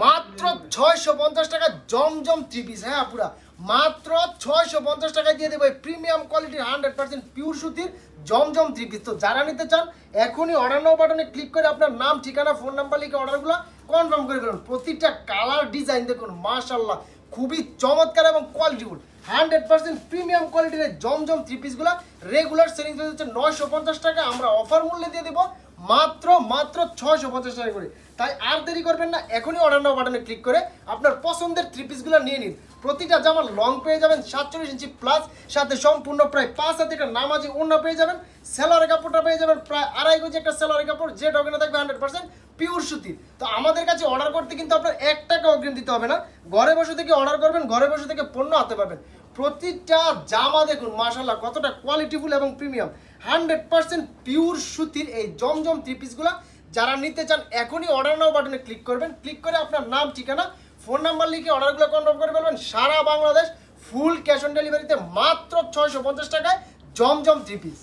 মাত্র 650 টাকা জমজম three piece. হ্যাঁ পুরা মাত্র 650 টাকায় দিয়ে দেবো প্রিমিয়াম কোয়ালিটির 100% পিওর সুতির জমজম থ্রি পিস। তো যারা নিতে চান এখনই অর্ডার নাও বাটনে ক্লিক করে আপনার নাম ঠিকানা ফোন নাম্বার লিখে অর্ডারগুলো কনফার্ম করে ফেলুন। প্রতিটা কালার ডিজাইন দেখুন মাশাআল্লাহ খুবই চমৎকার এবং কোয়ালিটিফুল 100% প্রিমিয়াম কোয়ালিটির জমজম থ্রি পিসগুলো রেগুলার সেলিং প্রাইস হচ্ছে 950 টাকা, আমরা অফার মূল্যে দিয়ে দেবো মাত্র 650 টাকা করে। তাই আর দেরি করবেন না, এখনই অর্ডার নাও বাটনে ক্লিক করে আপনার পছন্দের থ্রি পিসগুলো নিয়ে নিন। প্রতিটা জামা লং পেয়ে যাবেন 47 ইঞ্চি প্লাস, সাথে সম্পূর্ণ প্রায় 5 হাতে একটা নামাজি ওড়না পেয়ে যাবেন। সেলারের কাপড়টা পেয়ে যাবেন প্রায় 2.5 গজ একটা সেলারের কাপড়, যে ডগনে থাকবে 100% পিওর সুতির। তো আমাদের কাছে অর্ডার করতে কিন্তু আপনার 1 টাকা অগ্রিম দিতে হবে না, ঘরে বসে থেকে অর্ডার করবেন, ঘরে বসে থেকে পণ্য হাতে পাবেন। প্রতিটা জামা দেখুন মাশাআল্লাহ কতটা কোয়ালিটিফুল এবং প্রিমিয়াম 100% পিওর সুতির এই জমজম থ্রি পিসগুলো। যারা নিতে চান এখনই অর্ডার নাও বাটনে ক্লিক করবেন, ক্লিক করে আপনার নাম ঠিকানা ফোন নাম্বার লিখে অর্ডারগুলো কনফার্ম করে ফেলবেন। সারা বাংলাদেশ ফুল ক্যাশ অন ডেলিভারিতে মাত্র 650 টাকায় জমজম থ্রি পিস।